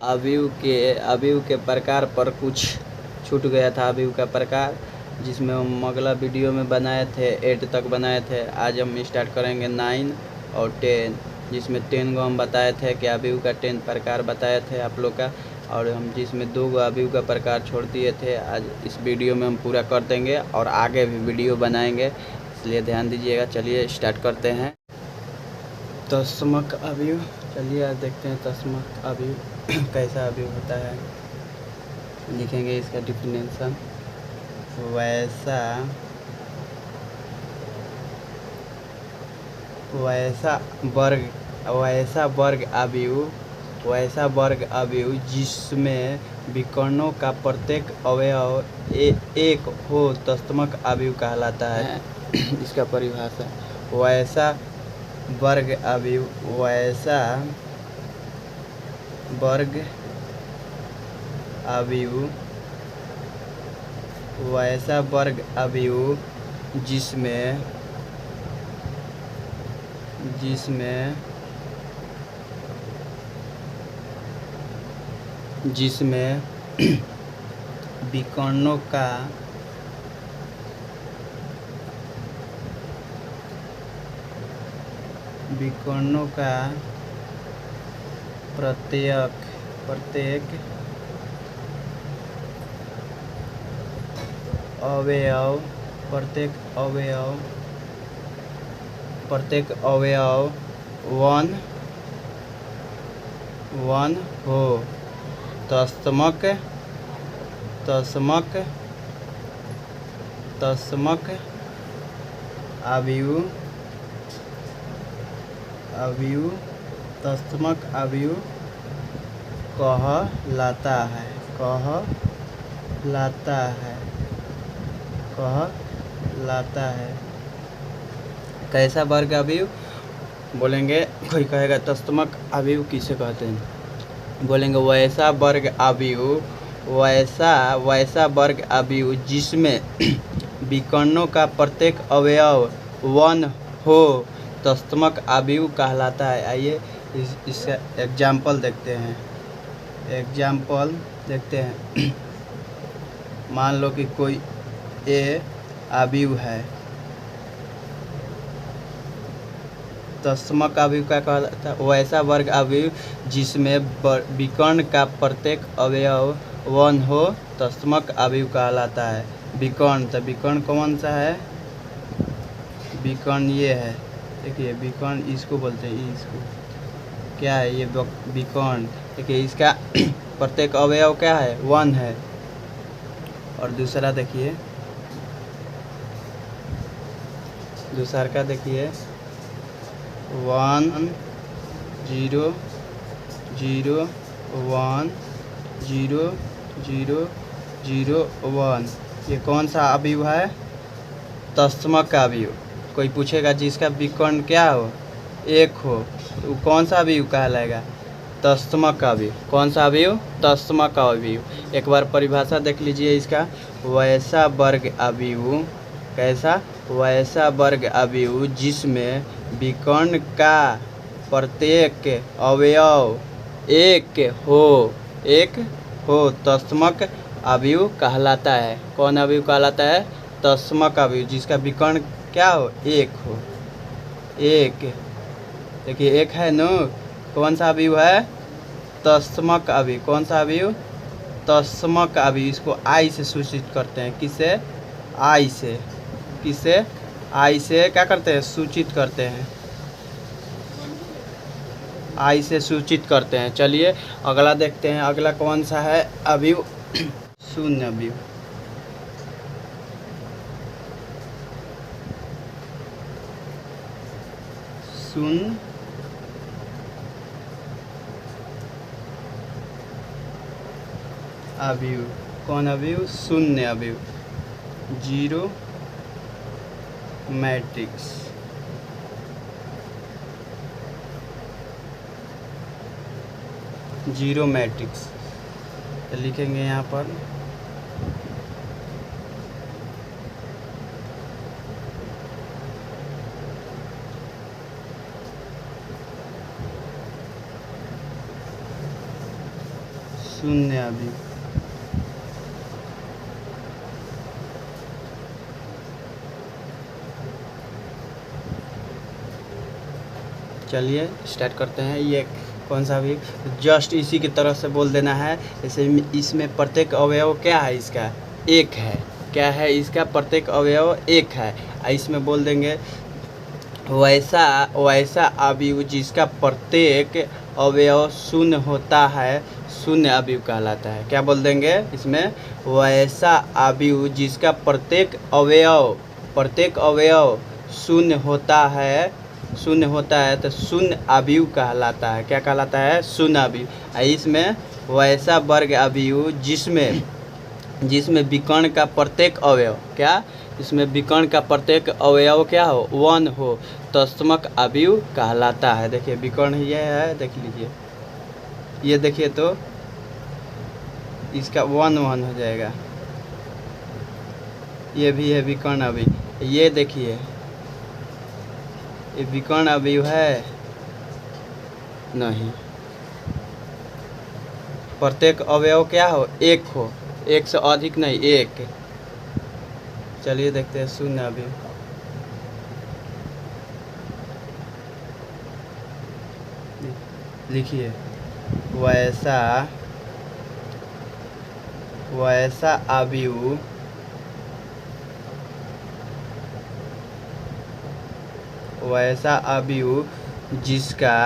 अवयव के प्रकार पर कुछ छूट गया था। अवयव का प्रकार जिसमें हम अगला वीडियो में बनाए थे 8 तक बनाए थे। आज हम स्टार्ट करेंगे 9 और 10, जिसमें 10 को हम बताए थे कि अवयव का 10 प्रकार बताए थे आप लोग का, और हम जिसमें 2 अवयव का प्रकार छोड़ दिए थे। आज इस वीडियो में हम पूरा कर देंगे और आगे भी वीडियो बनाएंगे, इसलिए ध्यान दीजिएगा। चलिए स्टार्ट करते हैं। तत्समक अवयव, चलिए आज देखते हैं तत्समक अवयव कैसा अवयव होता है। लिखेंगे इसका डिफिनेशन। वैसा वर्ग अवयव जिसमें विकर्णों का प्रत्येक अवयव एक हो तत्समक अवयव कहलाता है। इसका परिभाषा, वैसा वर्ग अवयव जिसमें विकर्णों का प्रत्येक अवयव वन हो तत्समक अवयव कहलाता है। कैसा वर्ग अवयव बोलेंगे? कोई कहेगा तत्समक अवयव किसे कहते हैं, बोलेंगे वैसा वर्ग अवयव जिसमें विकर्णों का प्रत्येक अवयव वन हो तत्समक अवयव कहलाता है। आइए इसका एग्जाम्पल देखते हैं। मान लो कि कोई ए अवयव है, तत्समक अवयव क्या कहलाता है? वैसा वर्ग अवयव जिसमें विकर्ण का प्रत्येक अवयव वन हो तत्समक अवयव कहलाता है। विकर्ण, तो विकर्ण कौन सा है? विकर्ण ये है, देखिए विकर्ण इसको बोलते हैं। इसको क्या है? ये विकर्ण। देखिए इसका प्रत्येक अवयव क्या है? वन है। और दूसरा देखिए, दूसरा का देखिए 1 0 0 1 0 0 0 1। ये कौन सा अवयव है? तत्समक अवयव। कोई पूछेगा जिसका विकर्ण क्या हो? एक हो, तो कौन सा अवयव कहलाएगा? तत्समक अवयव। कौन सा अवयव? तत्समक अवयव। एक बार परिभाषा देख लीजिए इसका। वैसा वर्ग अवयव, कैसा? वैसा वर्ग अवयव जिसमें विकर्ण का प्रत्येक अवयव एक हो तत्समक अवयव कहलाता है। कौन अवयव कहलाता है? तत्समक अवयव जिसका विकर्ण क्या हो? एक हो। एक, देखिए एक है नो। कौन सा अवयव है? तत्समक अवयव। कौन सा अवयव? तत्समक अवयव। इसको आई से सूचित करते हैं। किसे? आई से। किसे? आई से क्या करते हैं? सूचित करते हैं। आई से सूचित करते हैं। चलिए अगला देखते हैं। अगला कौन सा है अवयव? शून्य अवयव। शून्य अवयव। कौन अवयव? शून्य अवयव। Zero matrix. जीरो मैट्रिक्स तो लिखेंगे यहाँ पर शून्य अवयव। चलिए स्टार्ट करते हैं। ये कौन सा भी जस्ट इसी की तरह से बोल देना है। जैसे इसमें प्रत्येक अवयव क्या है, इसका एक है। क्या है इसका? प्रत्येक अवयव एक है। इसमें बोल देंगे वैसा अवयव जिसका प्रत्येक अवयव शून्य होता है, शून्य अवयव कहलाता है। क्या बोल देंगे इसमें? वैसा अवयव जिसका प्रत्येक अवयव शून्य होता है, तो शून्य अवयव कहलाता है। क्या कहलाता है? शून्य अवयव। इसमें वैसा वर्ग अवयव जिसमें विकर्ण का प्रत्येक अवयव क्या, इसमें विकर्ण का प्रत्येक अवयव क्या हो? 1 हो, तत्समक अवयव कहलाता है। देखिए विकर्ण ये है, देख लीजिए, ये देखिए तो इसका 1 1 हो जाएगा। ये भी है विकर्ण अवयव। ये देखिए ये विकर्ण अवयव है नहीं। प्रत्येक अवयव क्या हो? एक हो, एक से अधिक नहीं, एक। चलिए देखते हैं शून्य अवयव। लिखिए वैसा अवयव जिसका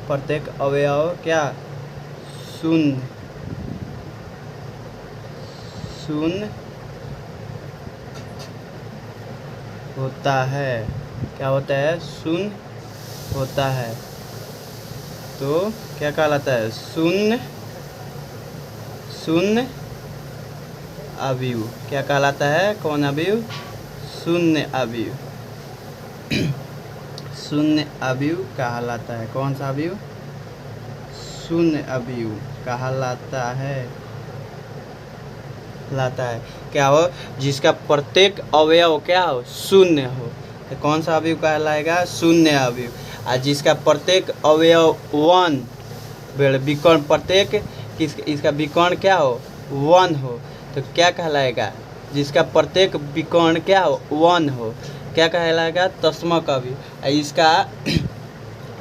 प्रत्येक अवयव क्या? शून्य होता है। क्या होता है? शून्य होता है। तो क्या कहलाता है? शून्य अवयव। क्या कहलाता है? कौन अवयव? शून्य अवयव। शून्य अवयव कहलाता है। कौन सा अवयव? शून्य अवयव कहलाता है। क्या हो? जिसका प्रत्येक अवयव क्या हो? शून्य हो, तो कौन सा अवयव कहलाएगा? शून्य अवयव। और जिसका प्रत्येक अवयव 1 विकर्ण प्रत्येक इसका विकर्ण क्या हो? 1 हो, तो क्या कहलाएगा? जिसका प्रत्येक विकर्ण क्या हो? 1 हो, क्या कहलाएगा? तत्समक अवयव।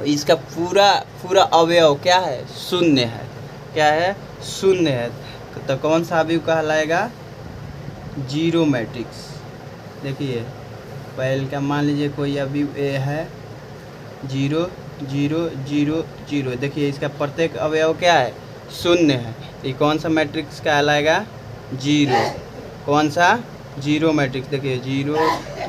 इसका पूरा अवयव क्या है? शून्य है। क्या है? शून्य है, तो कौन सा अवयव कहलाएगा? Zero matrix. देखिए पहले का मान लीजिए कोई अवयव ए है, 0 0 0 0। देखिए इसका प्रत्येक अवयव क्या है? शून्य है, ये कौन सा मैट्रिक्स कहलाएगा? जीरो। कौन सा? Zero matrix. देखिए 0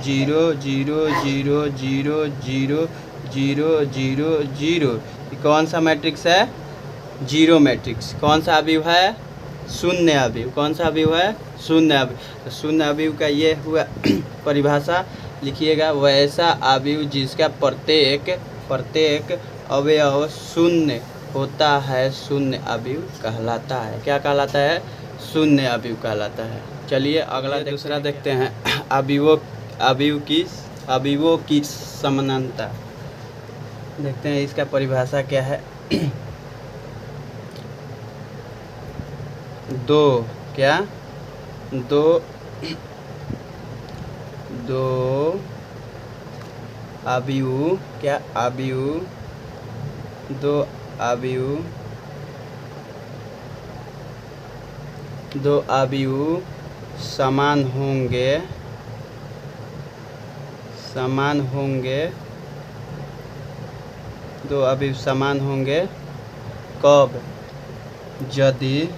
0 0 0 0 0 0 0 0, ये कौन सा मैट्रिक्स है? Zero matrix. कौन सा अवयव है? शून्य अवयव। कौन सा अवयव है? शून्य अवयव। तो शून्य अवयव का ये हुआ परिभाषा। लिखिएगा वैसा अवयव जिसका प्रत्येक अवयव शून्य होता है, शून्य अवयव कहलाता है। क्या कहलाता है? शून्य अवयव कहलाता है। चलिए अगला दूसरा देखते हैं। अवयवों की समानता देखते हैं, इसका परिभाषा क्या है? दो अवयव समान होंगे कब? यदि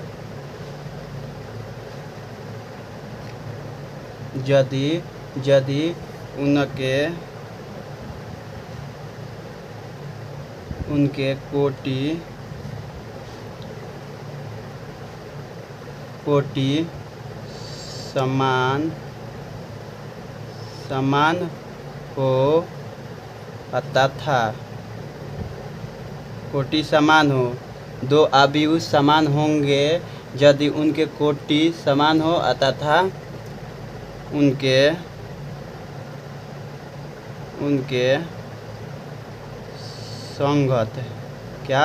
उनके कोटि समान समान हो तथा कोटि समान हो। दो अवयव समान होंगे यदि उनके कोटि समान हो तथा उनके संगत क्या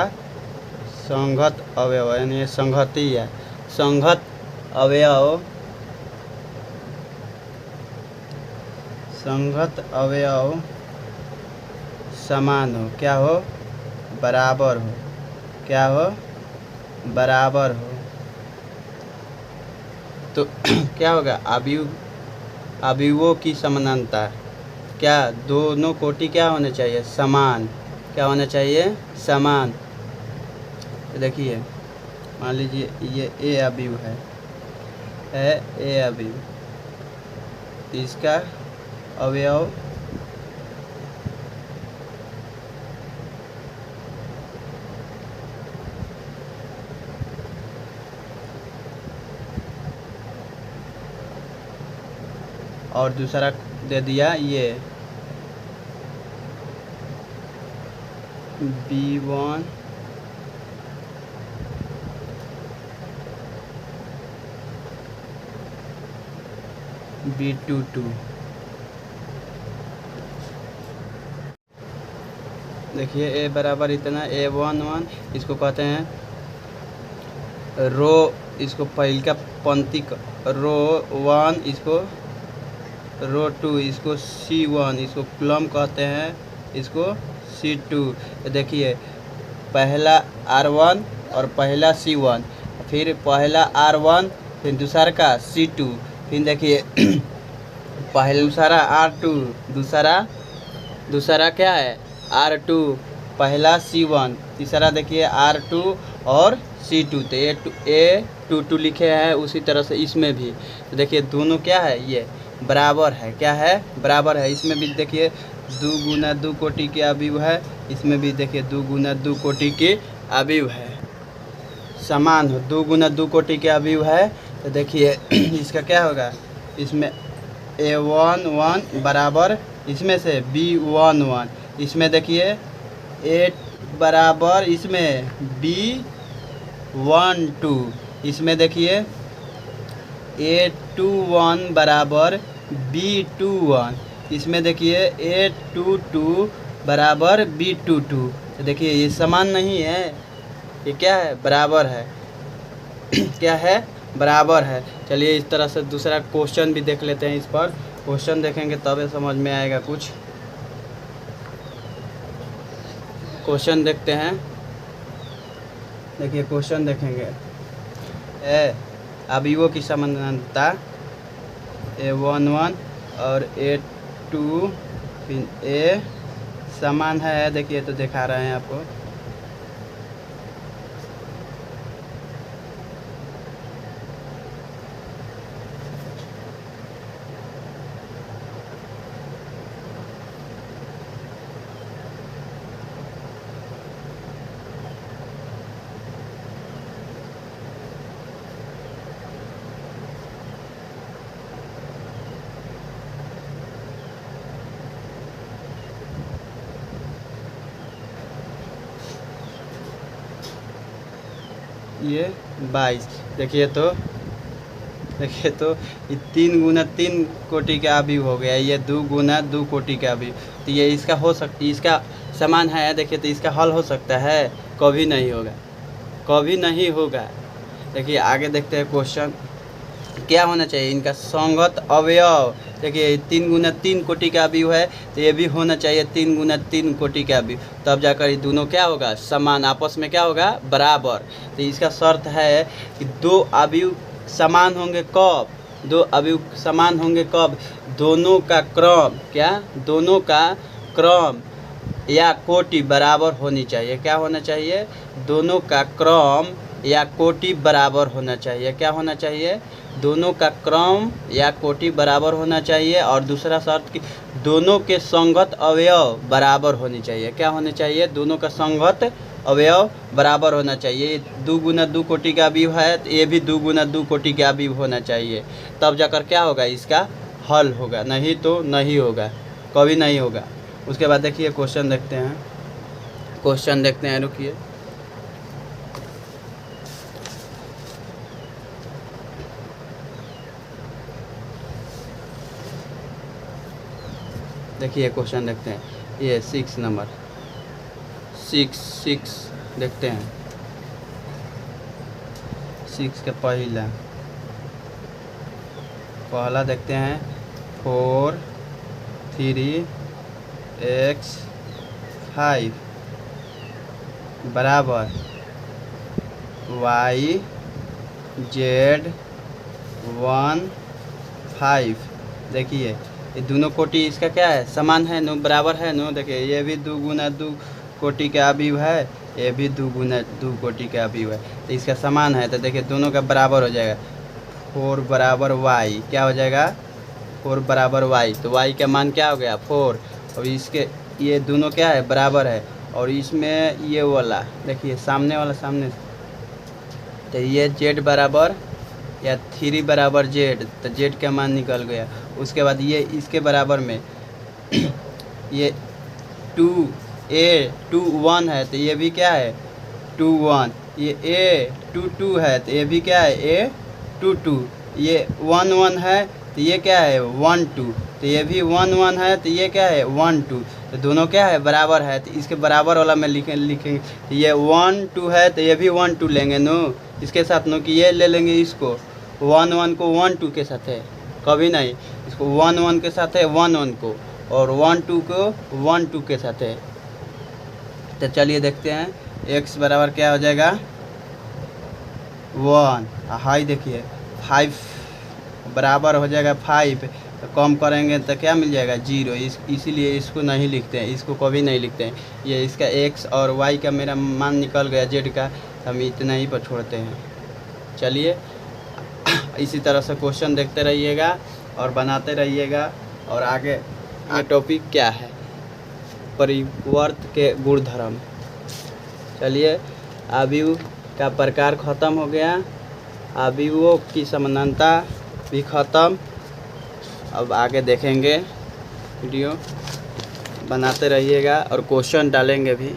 संगत अवयव यानी संगति है संगत अवयव समान हो क्या हो बराबर हो क्या हो बराबर हो तो क्या होगा अवयवों की समानता क्या दोनों कोटि क्या होने चाहिए समान क्या होना चाहिए समान। तो देखिए मान लीजिए ये ए अवयव है ए अवयव इसका अवयव और दूसरा दे दिया ये B1 B22 देखिए ए बराबर इतना A11 इसको कहते हैं रो इसको पहले का पंक्ति रो 1 इसको रो 2 इसको C1 इसको कॉलम कहते हैं इसको C2। तो देखिए पहला R1 और पहला C1 फिर पहला R1 फिर दूसरा का C2 फिर देखिए पहला दूसरा R2 दूसरा क्या है R2 पहला C1 तीसरा देखिए R2 और C2। तो A22 लिखे हैं उसी तरह से इसमें भी। तो देखिए दोनों क्या है ये बराबर है क्या है बराबर है। इसमें भी देखिए 2 गुना 2 कोटि के अवयव है इसमें भी देखिए 2 गुना 2 कोटि के अवयव है समान हो 2 गुना 2 कोटि के अवयव है। तो देखिए इसका क्या होगा इसमें A11 बराबर इसमें से B11 इसमें देखिए A बराबर इसमें B12 इसमें देखिए A21 बराबर B21 इसमें देखिए A22 बराबर B22। तो देखिए ये समान नहीं है ये क्या है बराबर है क्या है बराबर है। चलिए इस तरह से दूसरा क्वेश्चन भी देख लेते हैं। इस पर क्वेश्चन देखेंगे तब समझ में आएगा कुछ। क्वेश्चन देखते हैं देखिए क्वेश्चन देखेंगे अवयवों की समानता A11 और A2 फिर A समान है देखिए तो दिखा रहे हैं आपको। ये 22 देखिए तो ये 3 गुना 3 कोटि का अवयव हो गया ये 2 गुना 2 कोटि का अवयव। तो ये इसका हो सकती इसका समान है देखिए तो इसका हल हो सकता है कभी नहीं होगा। देखिए आगे देखते हैं क्वेश्चन क्या होना चाहिए इनका संगत अवयव। देखिए 3 गुना 3 कोटि का अवयव है तो ये भी होना चाहिए 3 गुना 3 कोटि का अवयव तब जाकर ये दोनों क्या होगा समान आपस में क्या होगा बराबर। तो इसका शर्त है कि दो अवयव समान होंगे कब दोनों का क्रम दोनों का क्रम या कोटि बराबर होनी चाहिए। क्या होना चाहिए दोनों का क्रम या कोटि बराबर होना चाहिए। क्या होना चाहिए दोनों का क्रम या कोटि बराबर होना चाहिए। और दूसरा शर्त कि दोनों के संगत अवयव बराबर होनी चाहिए। क्या होने चाहिए दोनों का संगत अवयव बराबर होना चाहिए। 2 गुना 2 कोटि का अवयव है तो ये भी 2 गुना 2 कोटि का अवयव होना चाहिए तब जाकर क्या होगा इसका हल होगा, नहीं तो नहीं होगा, कभी नहीं होगा। उसके बाद देखिए क्वेश्चन देखते हैं, रुकिए। देखिए क्वेश्चन देखते हैं, ये 6 नंबर 6 देखते हैं। 6 के पहला देखते हैं 4 3x 5 बराबर y z 1 5। देखिए ये दोनों कोटि इसका क्या है, समान है नो, बराबर है नो। देखिए ये भी 2 गुना 2 कोटि का अवयव है, ये भी 2 गुना 2 कोटि का अवयव है, तो इसका समान है। तो देखिए दोनों का बराबर हो जाएगा। 4 बराबर y क्या हो जाएगा, 4 बराबर y, तो y का मान क्या हो गया 4। और इसके ये दोनों क्या है, बराबर है। और इसमें ये वाला देखिए सामने वाला सामने, तो ये z बराबर या 3 बराबर z, तो z का मान निकल गया। उसके बाद ये इसके बराबर में ये 2 1 है, तो ये भी क्या है 2 1। ये a 2 2 है, तो ये भी क्या है a 2 2। ये 1 1 है, तो ये क्या है 1 2, तो ये भी 1 1 है, तो ये क्या है 1 2। तो दोनों क्या है, बराबर है, तो इसके बराबर वाला में लिखेंगे। तो ये 1 2 है, तो ये भी 1 2 लेंगे नो इसके साथ नो, कि ये ले लेंगे इसको 1 1 को 1 2 के साथ है, कभी नहीं इसको 1 1 के साथ है 1 1 को, और 1 2 को 1 2 के साथ है। तो चलिए देखते हैं x बराबर क्या हो जाएगा 1। हाई देखिए 5 बराबर हो जाएगा 5, तो कम करेंगे तो क्या मिल जाएगा 0। इसीलिए इसको नहीं लिखते हैं, इसको कभी नहीं लिखते हैं। ये इसका x और y का मेरा मान निकल गया, z का, हम इतना ही पर छोड़ते हैं। चलिए इसी तरह से क्वेश्चन देखते रहिएगा और बनाते रहिएगा। और आगे टॉपिक क्या है, परिवर्त के गुणधर्म। चलिए अवयव का प्रकार खत्म हो गया, अवयवों की समानता भी खत्म। अब आगे देखेंगे, वीडियो बनाते रहिएगा और क्वेश्चन डालेंगे भी।